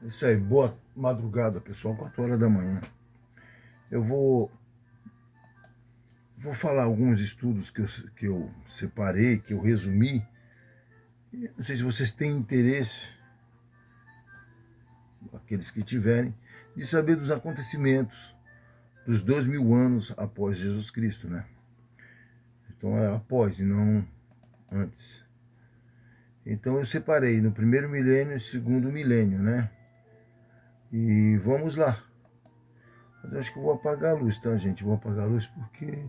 Isso aí, boa madrugada, pessoal, 4 horas da manhã. Eu vou falar alguns estudos que eu separei, que eu resumi. Não sei se vocês têm interesse, aqueles que tiverem, de saber dos acontecimentos dos 2000 anos após Jesus Cristo, né? Então é após e não antes. Então eu separei no primeiro milênio e segundo milênio, né? E vamos lá. Mas eu acho que eu vou apagar a luz, tá, gente? Vou apagar a luz porque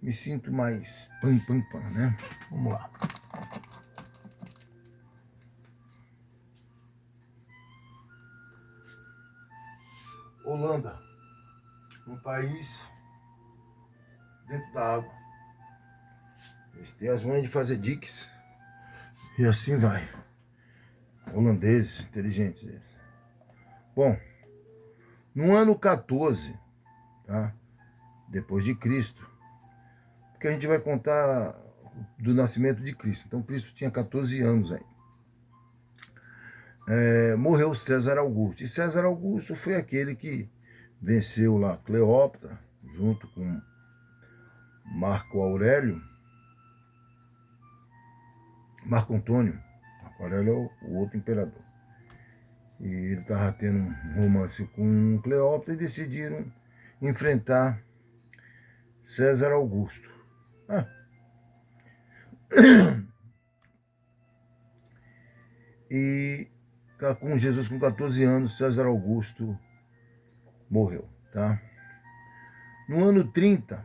me sinto mais pam, pam, pam, né? Vamos lá. Holanda, um país dentro da água. Eles têm as manhas de fazer diques e assim vai. Holandeses, inteligentes eles. Bom, no ano 14, tá? Depois de Cristo, porque a gente vai contar do nascimento de Cristo. Então Cristo tinha 14 anos aí. Morreu César Augusto. E César Augusto foi aquele que venceu lá Cleópatra, junto com Marco Aurélio. Marco Antônio. Marco Aurélio é o outro imperador. E ele estava tendo um romance com Cleópatra e decidiram enfrentar César Augusto. E com Jesus com 14 anos, César Augusto morreu, tá? No ano 30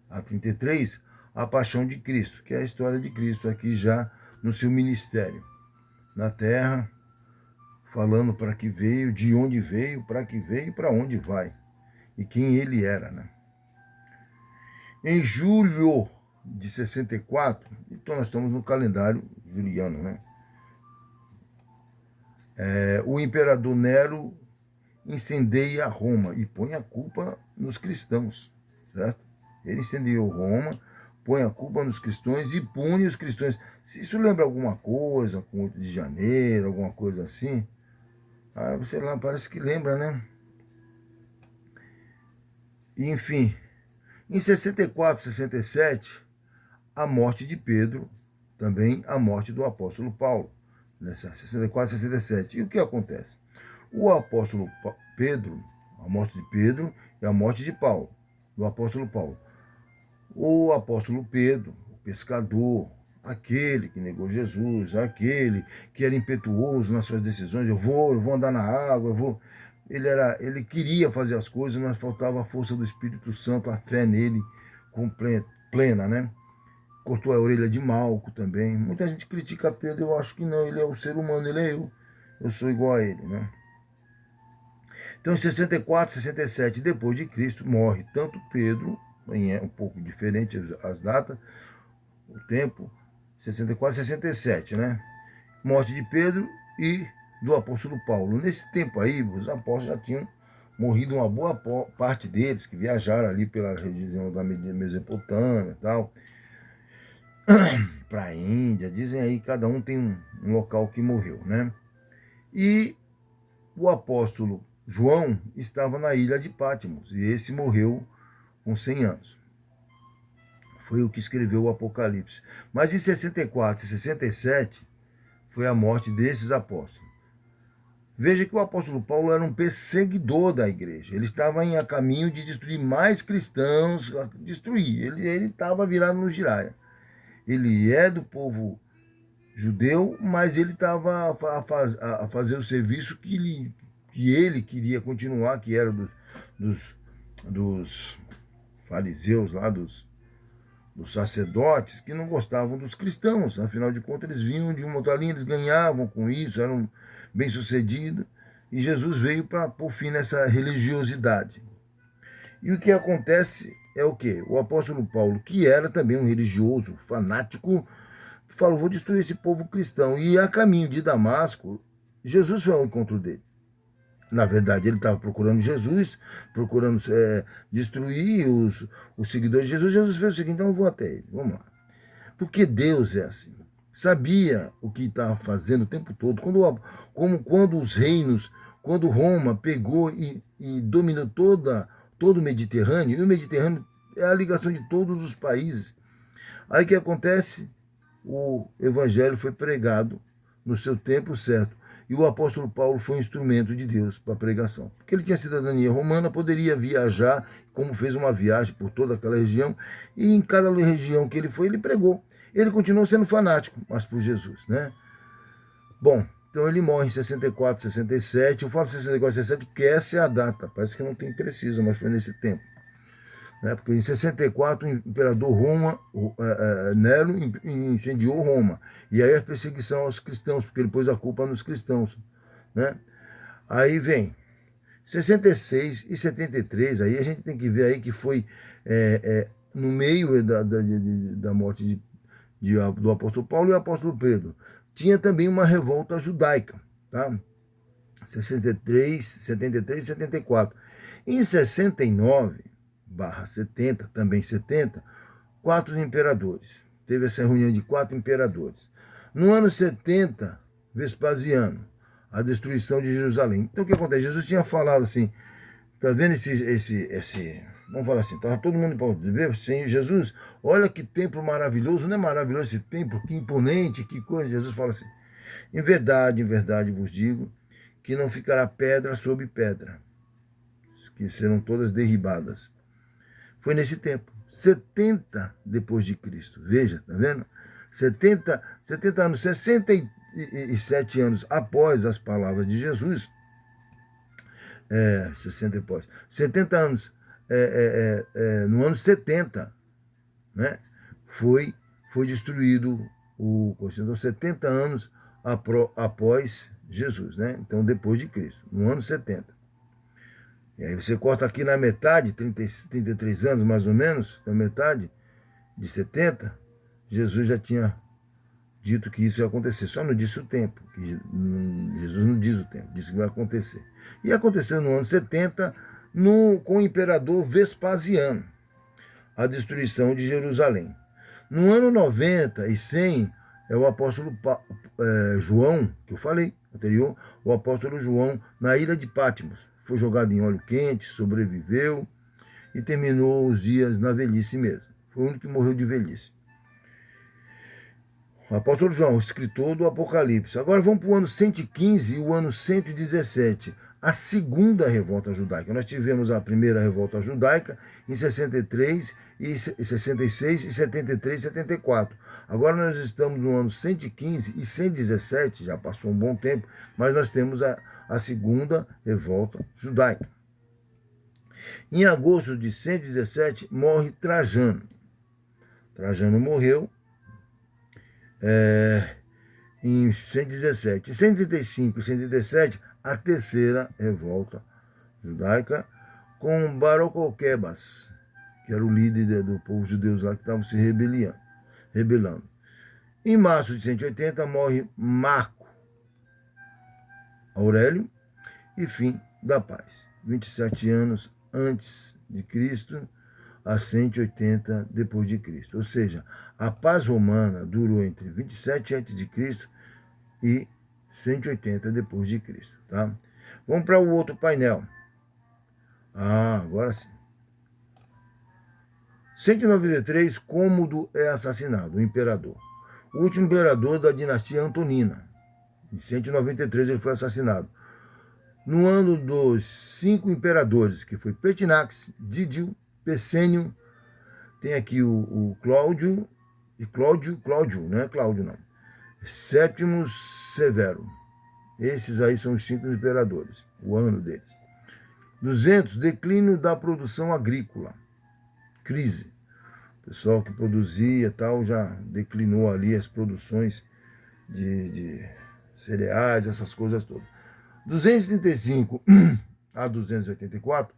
a 33, a Paixão de Cristo, que é a história de Cristo aqui já no seu ministério na Terra, falando para que veio, de onde veio, para que veio e para onde vai, e quem ele era, né? Em julho de 64, então nós estamos no calendário juliano, né? O imperador Nero incendeia Roma e põe a culpa nos cristãos, certo? Ele incendiou Roma, põe a culpa nos cristãos e pune os cristãos. Se isso lembra alguma coisa, com 8 de janeiro, alguma coisa assim, sei lá, parece que lembra, né? E, enfim, em 64, 67, a morte de Pedro, também a morte do apóstolo Paulo, nessa 64, 67. E o que acontece? O apóstolo Pedro, a morte de Pedro e a morte de Paulo, do apóstolo Paulo. O apóstolo Pedro, o pescador, aquele que negou Jesus, aquele que era impetuoso nas suas decisões, eu vou andar na água, eu vou. Ele queria fazer as coisas, mas faltava a força do Espírito Santo, a fé nele plena, né? Cortou a orelha de Malco também. Muita gente critica Pedro, eu acho que não, ele é o ser humano, ele é eu. Eu sou igual a ele, né? Então, em 64, 67, depois de Cristo, morre tanto Pedro, é um pouco diferente as datas, o tempo, 64, 67, né? Morte de Pedro e do apóstolo Paulo. Nesse tempo aí, os apóstolos já tinham morrido uma boa parte deles, que viajaram ali pela região da Mesopotâmia e tal, para a Índia. Dizem aí que cada um tem um local que morreu, né? E o apóstolo João estava na ilha de Patmos, e esse morreu com 100 anos. Foi o que escreveu o Apocalipse. Mas em 64 e 67 foi a morte desses apóstolos. Veja que o apóstolo Paulo era um perseguidor da igreja. Ele estava a caminho de destruir mais cristãos, destruir. Ele estava virado no giraia. Ele é do povo judeu, mas ele estava a fazer o serviço que ele queria continuar, que era dos fariseus lá, dos sacerdotes, que não gostavam dos cristãos. Afinal de contas, eles vinham de uma outra linha, eles ganhavam com isso, eram bem-sucedidos. E Jesus veio para pôr fim nessa religiosidade. E o que acontece é o quê? O apóstolo Paulo, que era também um religioso, fanático, falou, vou destruir esse povo cristão. E a caminho de Damasco, Jesus foi ao encontro dele. Na verdade, ele estava procurando Jesus, procurando destruir os seguidores de Jesus. Jesus fez o seguinte, então eu vou até ele, vamos lá. Porque Deus é assim. sabia o que estava fazendo o tempo todo. Quando os reinos, quando Roma pegou e dominou todo o Mediterrâneo, e o Mediterrâneo é a ligação de todos os países. Aí o que acontece? O evangelho foi pregado no seu tempo certo. E o apóstolo Paulo foi um instrumento de Deus para a pregação. Porque ele tinha cidadania romana, poderia viajar, como fez uma viagem por toda aquela região, e em cada região que ele foi, ele pregou. Ele continuou sendo fanático, mas por Jesus, né? Bom, então ele morre em 64, 67. Eu falo 64, 67 porque essa é a data. Parece que não tem preciso, mas foi nesse tempo. Né? Porque em 64 o imperador Nero incendiou Roma. E aí a perseguição aos cristãos, porque ele pôs a culpa nos cristãos. Né? Aí vem 66 e 73, aí a gente tem que ver aí que foi no meio da morte do apóstolo Paulo e o apóstolo Pedro. Tinha também uma revolta judaica, tá? 63, 73 e 74. Em 69/70, também 70, 4 imperadores. Teve essa reunião de 4 imperadores. No ano 70, Vespasiano, a destruição de Jerusalém. Então o que acontece? Jesus tinha falado assim, tá vendo vamos falar assim, estava todo mundo para ver, Senhor Jesus, olha que templo maravilhoso, não é maravilhoso esse templo, que imponente, que coisa. Jesus fala assim, em verdade vos digo, que não ficará pedra sobre pedra, que serão todas derribadas. Foi nesse tempo, 70 depois de Cristo, veja, tá vendo? 70 anos, 67 anos após as palavras de Jesus, 60 depois, 70 anos, no ano 70, né, foi destruído o Constantino, 70 anos após Jesus, né? Então depois de Cristo, no ano 70. E aí você corta aqui na metade, 33 anos mais ou menos, na metade de 70, Jesus já tinha dito que isso ia acontecer. Só não disse o tempo, que Jesus não diz o tempo, disse que vai acontecer. E aconteceu no ano 70, com o imperador Vespasiano, a destruição de Jerusalém. No ano 90 e 100, é o apóstolo João, que eu falei anterior, o apóstolo João, na ilha de Patmos. Foi jogado em óleo quente, sobreviveu e terminou os dias na velhice mesmo. Foi o único que morreu de velhice. O apóstolo João, escritor do Apocalipse. Agora vamos para o ano 115 e o ano 117, a segunda revolta judaica. Nós tivemos a primeira revolta judaica em 63, e 66, e 73 e 74. Agora nós estamos no ano 115 e 117, já passou um bom tempo, mas nós temos a segunda revolta judaica. Em agosto de 117, morre Trajano. Trajano morreu em 117. Em 135 e 117, a terceira revolta judaica, com Barocoquebas, que era o líder do povo judeu lá que estavam se rebelando. Em março de 180, morre Marco Aurélio e fim da paz. 27 anos antes de Cristo a 180 depois de Cristo. Ou seja, a paz romana durou entre 27 antes de Cristo e 180 depois de Cristo, tá? Vamos para o outro painel. Agora sim. 193, Cômodo é assassinado, o imperador. O último imperador da dinastia Antonina. Em 193 ele foi assassinado. No ano dos 5 imperadores, que foi Pertinax, Dídio, Pesênio, tem aqui o Cláudio, e Cláudio, não é Cláudio não, Sétimo Severo. Esses aí são os 5 imperadores, o ano deles. 200, declínio da produção agrícola, crise. O pessoal que produzia tal já declinou ali as produções de cereais, essas coisas todas. 235 a 284,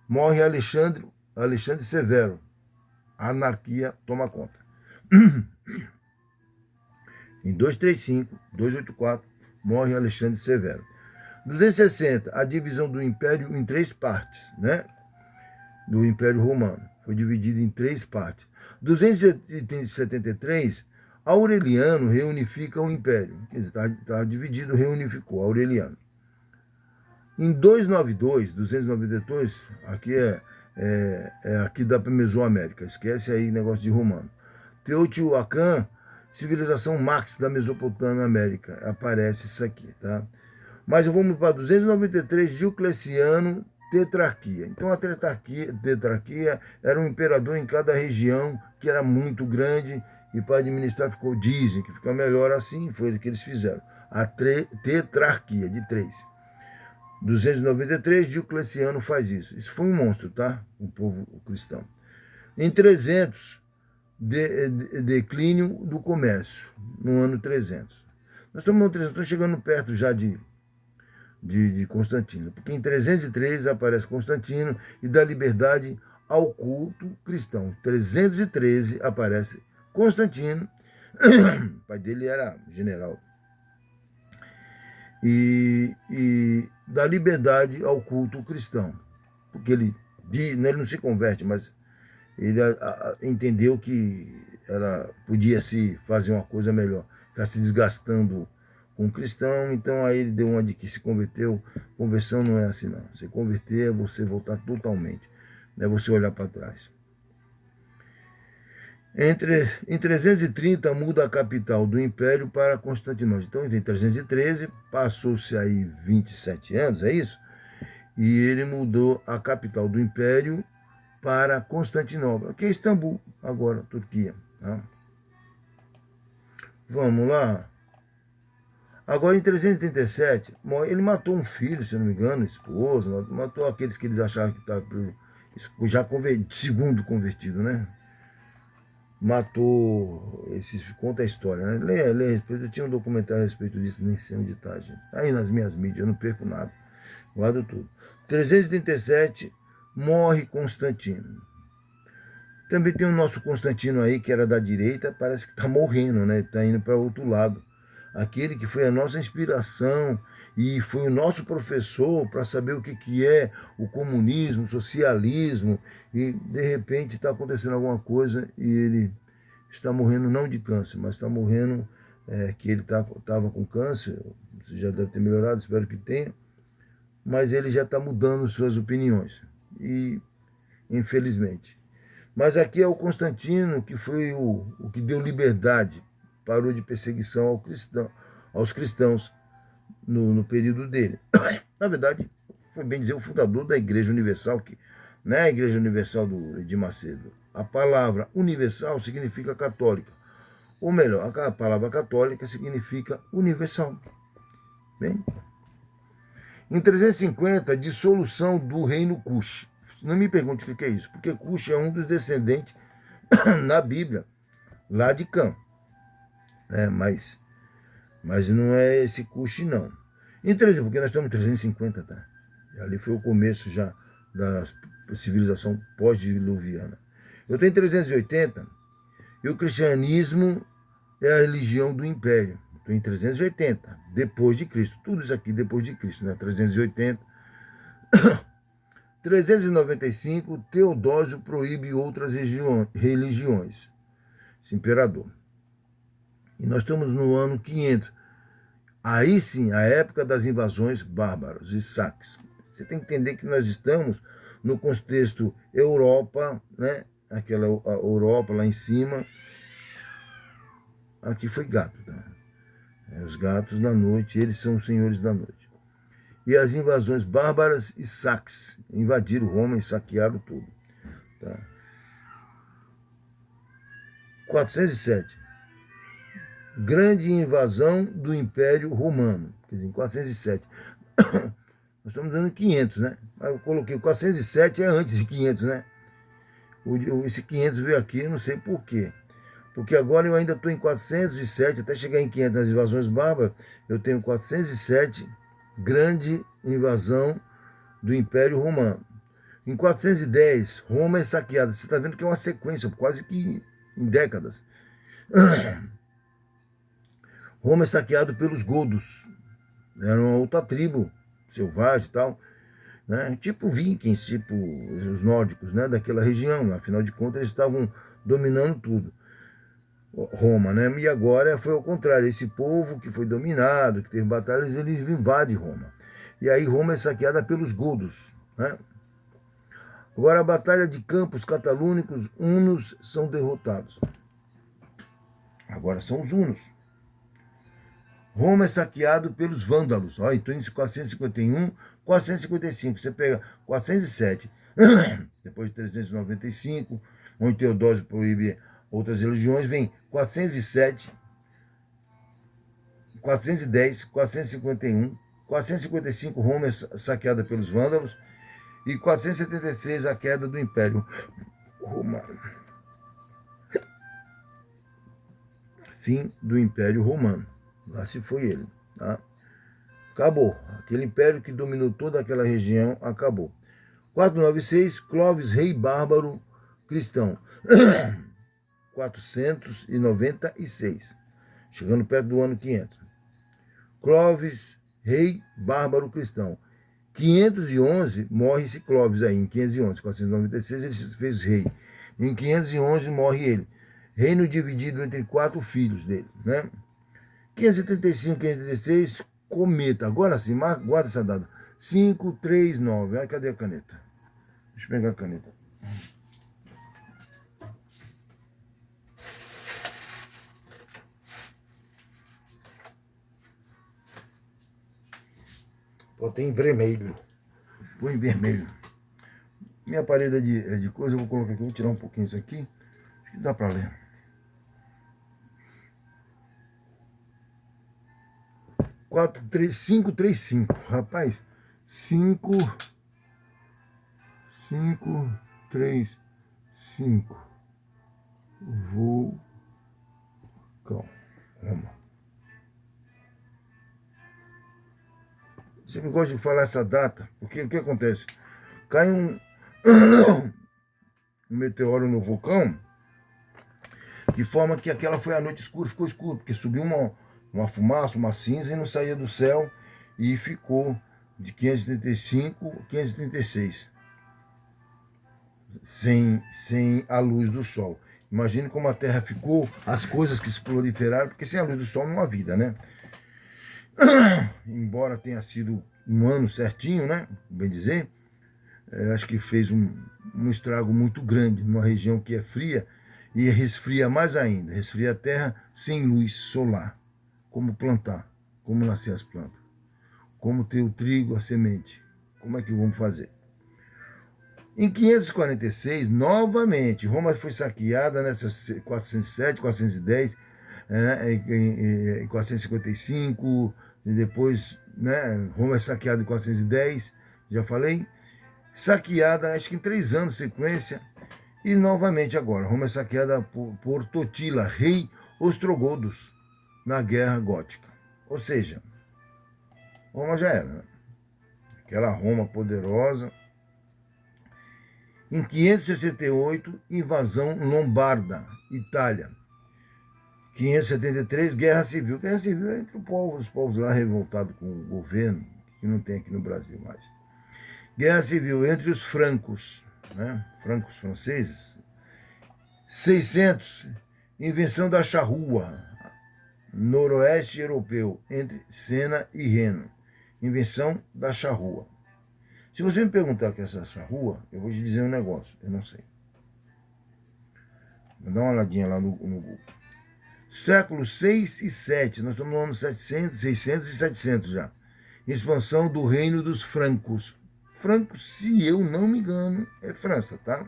morre Alexandre Severo. A anarquia toma conta. Em 235, 284, morre Alexandre Severo. 260, a divisão do Império em 3 partes, né? Do Império Romano. Foi dividido em 3 partes. 273, Aureliano reunifica o império. Quer dizer, está dividido, reunificou, Aureliano. Em 292, aqui aqui da Mesoamérica, esquece aí negócio de romano. Teotihuacan, civilização Max da Mesopotâmia América, aparece isso aqui, tá? Mas vamos para 293, Diocleciano, tetrarquia. Então a tetrarquia era um imperador em cada região, que era muito grande, e para administrar dizem que fica melhor assim, foi o que eles fizeram. A tetrarquia de 3. 293, Diocleciano faz isso. Isso foi um monstro, tá? O povo cristão. Em 300, declínio do comércio, no ano 300. Nós estamos no 300, estamos chegando perto já de Constantino, porque em 303 aparece Constantino e dá liberdade ao culto cristão. 313 aparece Constantino, o pai dele era general, e dá liberdade ao culto cristão, porque ele não se converte, mas ele entendeu que podia se fazer uma coisa melhor, ficar se desgastando com o cristão, então aí ele deu uma de que se converteu. Conversão não é assim não, se converter é você voltar totalmente, não é você olhar para trás. Em 330 muda a capital do império para Constantinopla. Então em 313 passou-se aí 27 anos, é isso? E ele mudou a capital do império para Constantinopla, que é Istambul, agora, Turquia. Tá? Vamos lá. Agora, em 337, ele matou um filho, se não me engano, esposa, matou aqueles que eles achavam que estavam já segundo convertido, né? Matou, conta a história, né? Lê a respeito, eu tinha um documentário a respeito disso, nem sei onde está, gente. Tá aí nas minhas mídias, eu não perco nada, guardo tudo. 337, morre Constantino. Também tem o nosso Constantino aí, que era da direita, parece que está morrendo, né? Está indo para outro lado. Aquele que foi a nossa inspiração e foi o nosso professor para saber o que é o comunismo, o socialismo, e de repente está acontecendo alguma coisa e ele está morrendo não de câncer, mas está morrendo que ele estava com câncer, já deve ter melhorado, espero que tenha, mas ele já está mudando suas opiniões, e infelizmente. Mas aqui é o Constantino, que foi o que deu liberdade, parou de perseguição aos cristãos no período dele. Na verdade, foi bem dizer o fundador da Igreja Universal, que não é a Igreja Universal de Macedo. A palavra universal significa católica. Ou melhor, a palavra católica significa universal. Bem? Em 350, dissolução do reino Cush. Não me pergunte o que é isso, porque Cush é um dos descendentes na Bíblia, lá de Cã. Mas não é esse Cush, não. Em 300, porque nós estamos em 350, tá? Ali foi o começo já da civilização pós-diluviana. Eu estou em 380 e o cristianismo é a religião do império. Estou em 380, depois de Cristo. Tudo isso aqui depois de Cristo, né? 380. 395, Teodósio proíbe outras religiões. Esse imperador. E nós estamos no ano 500. Aí sim, a época das invasões bárbaras e saques. Você tem que entender que nós estamos no contexto Europa, né? Aquela Europa lá em cima. Aqui foi gato, tá? Os gatos da noite, eles são os senhores da noite. E as invasões bárbaras e saques. Invadiram Roma e saquearam tudo. Tá? 407. Grande invasão do Império Romano. Quer dizer, em 407. Nós estamos dando 500, né? Mas eu coloquei 407 é antes de 500, né? Esse 500 veio aqui, eu não sei por quê. Porque agora eu ainda estou em 407, até chegar em 500 nas invasões bárbaras, eu tenho 407, grande invasão do Império Romano. Em 410, Roma é saqueada. Você está vendo que é uma sequência, quase que em décadas. Roma é saqueado pelos godos. Era uma outra tribo selvagem e tal, né? Tipo vikings, tipo os nórdicos, né? Daquela região. Afinal de contas, eles estavam dominando tudo. Roma, né? E agora foi ao contrário, esse povo que foi dominado, que teve batalhas, eles invadem Roma. E aí Roma é saqueada pelos godos, né? Agora a batalha de campos catalúnicos, hunos são derrotados. Agora são os hunos. Roma é saqueado pelos vândalos. Ó, então em 451, 455, você pega 407, depois de 395, onde Teodósio proíbe outras religiões, vem 407, 410, 451, 455, Roma é saqueada pelos vândalos, e 476, a queda do Império Romano. Fim do Império Romano. Lá se foi ele. Tá? Acabou. Aquele império que dominou toda aquela região, acabou. 496, Clovis, rei bárbaro cristão. 496. Chegando perto do ano 500. Clovis, rei bárbaro cristão. 511, morre esse Clovis aí, em 511, 496 ele se fez rei. Em 511 morre ele. Reino dividido entre 4 filhos dele, né? 535, 516, cometa. Agora sim, guarda essa data. 539. Ai, cadê a caneta? Deixa eu pegar a caneta. Botei em vermelho. Põe em vermelho. Minha parede é de coisa, eu vou colocar aqui, vou tirar um pouquinho isso aqui. Acho que dá para ler. 535. Rapaz, 535. Vulcão. Roma. Sempre gosto de falar essa data, porque o que acontece? Cai um meteoro no vulcão, de forma que aquela foi a noite escura, ficou escuro, porque subiu uma fumaça, uma cinza e não saía do céu, e ficou de 535 a 536, sem a luz do sol. Imagine como a Terra ficou, as coisas que se proliferaram, porque sem a luz do sol não há vida, né? Embora tenha sido um ano certinho, né? Bem dizer, acho que fez um estrago muito grande numa região que é fria e resfria mais ainda. Resfria a terra sem luz solar. Como plantar? Como nascer as plantas? Como ter o trigo, a semente? Como é que vamos fazer? Em 546, novamente, Roma foi saqueada nessas 407, 410, em 455, e depois, né, Roma é saqueada em 410, já falei, saqueada acho que em 3 anos de sequência, e novamente agora, Roma é saqueada por Totila, rei Ostrogodos, na Guerra Gótica. Ou seja, Roma já era, né? Aquela Roma poderosa. Em 568, invasão lombarda, Itália. 573, Guerra Civil. Guerra Civil é entre os povos lá revoltados com o governo, que não tem aqui no Brasil mais. Guerra Civil entre os francos, né? Francos franceses. 600, invenção da charrua, noroeste europeu, entre Sena e Reno. Invenção da charrua. Se você me perguntar o que é essa charrua, eu vou te dizer um negócio, eu não sei. Vou dar uma olhadinha lá no Google. Séculos 6 e 7, nós estamos no ano 700, 600 e 700 já. Expansão do reino dos francos. Francos, se eu não me engano, é França, tá?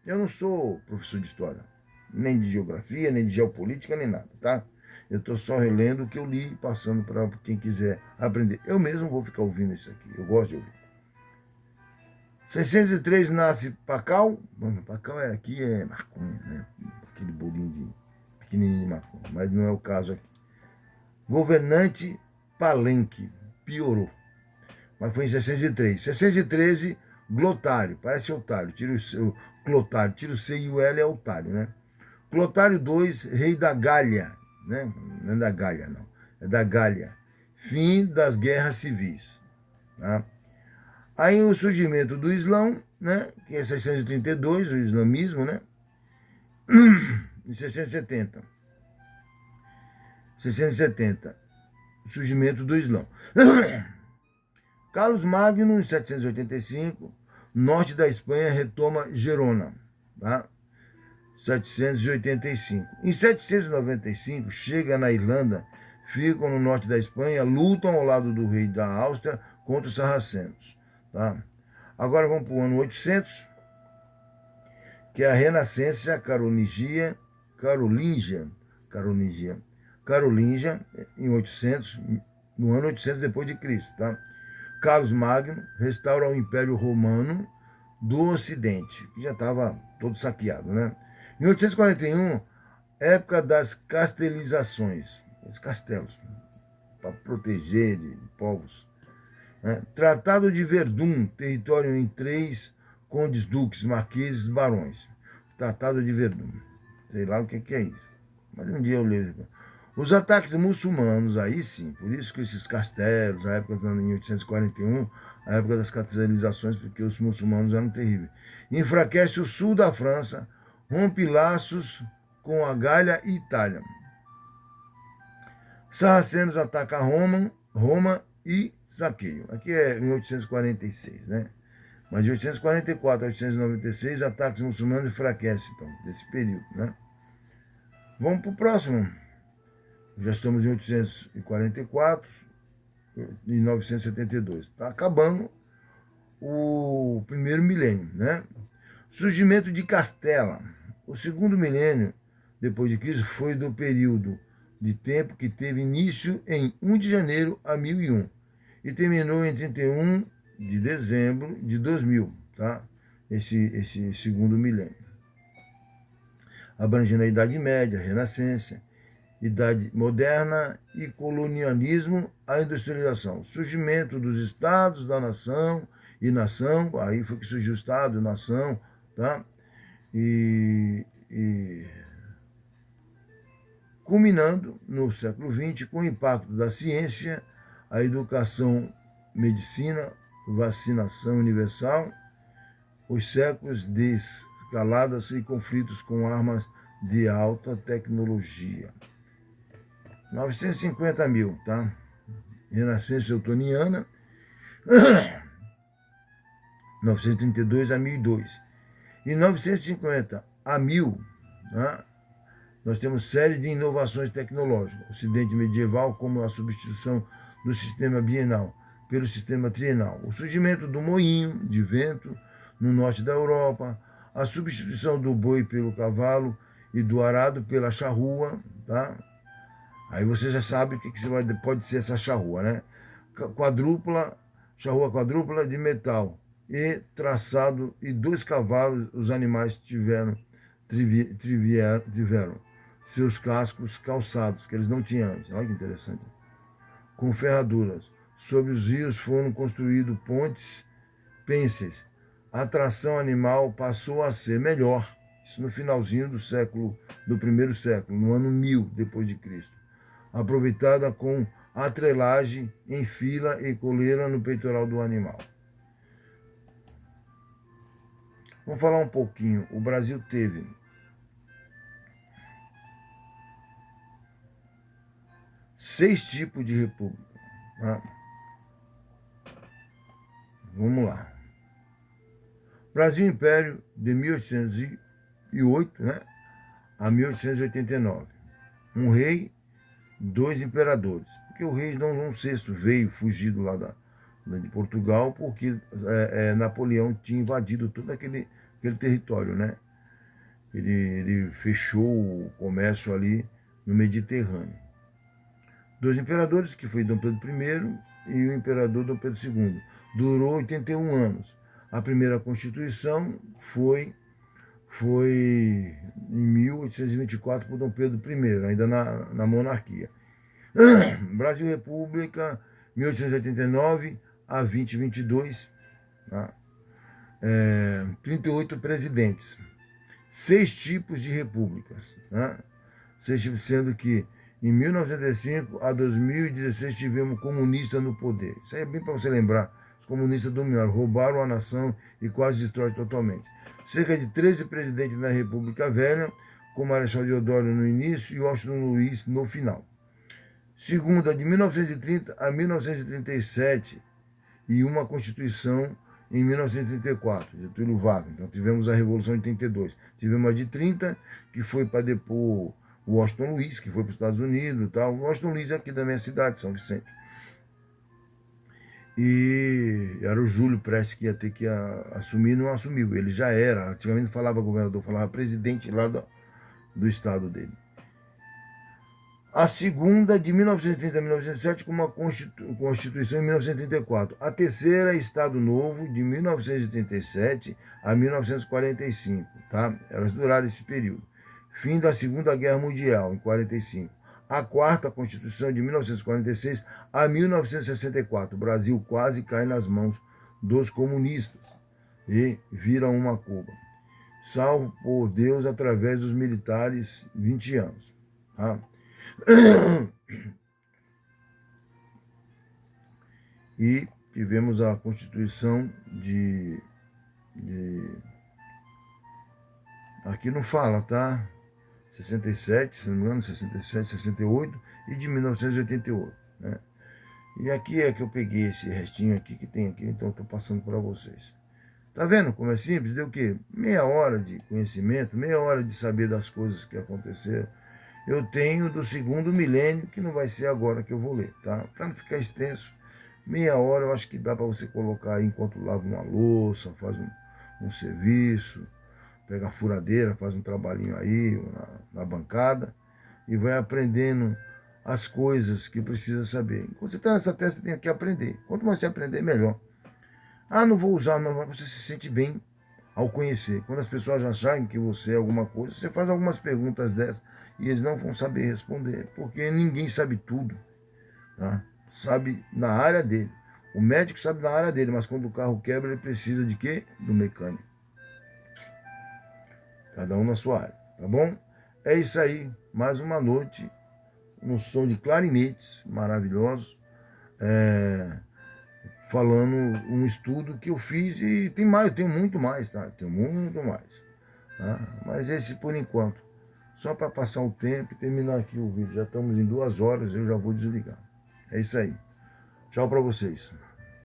Eu não sou professor de história, nem de geografia, nem de geopolítica, nem nada, tá? Eu estou só relendo o que eu li e passando para quem quiser aprender. Eu mesmo vou ficar ouvindo isso aqui, eu gosto de ouvir. 603 nasce Pacal. Mano, Pacal aqui é maconha, né? Aquele bolinho pequenininho de maconha, mas não é o caso aqui. Governante Palenque, piorou. Mas foi em 603. 613, Glotário, parece otário, tira o seu Clotário, tira o C e o L é otário, né? Clotário II, rei da Gália, né? Não é da Gália, não. É da Gália. Fim das guerras civis. Tá? Aí o surgimento do Islão, né? Que é 632, o islamismo, né? Em 670, surgimento do Islã. Carlos Magno, em 785, norte da Espanha, retoma Gerona, tá? 785. Em 795, chega na Irlanda, ficam no norte da Espanha, lutam ao lado do rei da Áustria contra os sarracenos. Tá? Agora vamos para o ano 800, que é a Renascença Carolíngia, em 800, no ano 800 depois de Cristo. Tá? Carlos Magno restaura o Império Romano do Ocidente, que já estava todo saqueado, né? Em 841, época das castelizações, os castelos, para proteger de povos. Né? Tratado de Verdun, território em 3 condes, duques, marqueses, barões. Tratado de Verdun. Sei lá o que é isso. Mas um dia eu leio. Os ataques muçulmanos, aí sim, por isso que esses castelos, a época em 841, a época das castelizações, porque os muçulmanos eram terríveis. Enfraquece o sul da França, rompe laços com a Gália e Itália. Sarracenos atacam Roma e saqueiam. Aqui é em 846, né? Mas de 844 a 896, ataques muçulmanos enfraquecem, então, desse período, né? Vamos para o próximo. Já estamos em 844 e 972. Está acabando o primeiro milênio, né? Surgimento de Castela. O segundo milênio depois de Cristo foi do período de tempo que teve início em 1 de janeiro a 1001 e terminou em 31 de dezembro de 2000, tá? Esse segundo milênio. Abrangendo a Idade Média, a Renascença, Idade Moderna e colonialismo, a industrialização. Surgimento dos estados, da nação e nação, aí foi que surgiu o estado, nação, tá? E culminando no século XX com o impacto da ciência, a educação, medicina, vacinação universal, os séculos de escaladas e conflitos com armas de alta tecnologia. 950 mil, tá? Renascença Eutoniana, 932 a 1002. Em 950 a 1000, tá? Nós temos série de inovações tecnológicas. Ocidente medieval, como a substituição do sistema bienal pelo sistema trienal. O surgimento do moinho de vento no norte da Europa, a substituição do boi pelo cavalo e do arado pela charrua, tá? Aí você já sabe o que pode ser essa charrua, né? Charrua quadrúpla de metal e traçado e 2 cavalos os animais tiveram seus cascos calçados, que eles não tinham antes. Olha que interessante. Com ferraduras. Sobre os rios foram construídos pontes pênseis. A tração animal passou a ser melhor. Isso no finalzinho do primeiro século, no ano 1000 depois de Cristo. Aproveitada com atrelagem em fila e coleira no peitoral do animal. Vamos falar um pouquinho. O Brasil teve 6 tipos de república. Tá? Vamos lá. Brasil Império de 1808, né, a 1889. Um rei, 2 imperadores. Porque o rei Dom João VI veio fugido lá de Portugal porque Napoleão tinha invadido todo aquele território, né? Ele fechou o comércio ali no Mediterrâneo. 2 imperadores, que foi Dom Pedro I e o imperador Dom Pedro II. Durou 81 anos. A primeira Constituição foi em 1824 por Dom Pedro I, ainda na monarquia. Brasil República, 1889 a 2022, tá? 38 presidentes. 6 tipos de repúblicas, tá? 6 tipos, sendo que em 1905 a 2016 tivemos comunistas no poder. Isso aí é bem para você lembrar. Os comunistas dominaram, roubaram a nação e quase destroem totalmente. Cerca de 13 presidentes da República Velha, com Marechal Deodoro no início e Washington Luiz no final. Segunda, de 1930 a 1937, e uma Constituição em 1934, Getúlio Vargas. Então tivemos a Revolução de 32. Tivemos a de 30, que foi para depor o Washington Luiz, que foi para os Estados Unidos e tal. O Washington Luiz é aqui da minha cidade, São Vicente. E era o Júlio Prestes que ia ter que assumir, não assumiu. Ele já era, antigamente falava governador, falava presidente lá do estado dele. A segunda, de 1930 a 1907, com uma Constituição em 1934. A terceira, Estado Novo, de 1937 a 1945. Tá? Elas duraram esse período. Fim da Segunda Guerra Mundial, em 45. A quarta Constituição, de 1946 a 1964. O Brasil quase cai nas mãos dos comunistas e vira uma Cuba. Salvo por Deus, através dos militares, 20 anos. Tá? E tivemos a Constituição aqui não fala, tá? 67, se não me engano, 67, 68 e de 1988, né? E aqui é que eu peguei esse restinho aqui que tem aqui, então estou passando para vocês. Tá vendo como é simples? Deu o quê? Meia hora de conhecimento, meia hora de saber das coisas que aconteceram. Eu tenho do segundo milênio, que não vai ser agora que eu vou ler, tá? Para não ficar extenso, meia hora eu acho que dá para você colocar aí enquanto lava uma louça, faz um serviço, pega a furadeira, faz um trabalhinho aí na bancada e vai aprendendo as coisas que precisa saber. Quando você está nessa testa, tem que aprender. Quanto mais você aprender, melhor. Ah, não vou usar, não, mas você se sente bem ao conhecer. Quando as pessoas acharem que você é alguma coisa, você faz algumas perguntas dessas e eles não vão saber responder, porque ninguém sabe tudo, tá? Sabe na área dele. O médico sabe na área dele, mas quando o carro quebra, ele precisa de quê? Do mecânico. Cada um na sua área, tá bom? É isso aí, mais uma noite, um som de clarinetes maravilhosos, falando um estudo que eu fiz e tem mais, eu tenho muito mais, tá? Tenho muito mais, tá? Mas esse por enquanto, só para passar o tempo e terminar aqui o vídeo. Já estamos em 2 horas, eu já vou desligar. É isso aí. Tchau para vocês.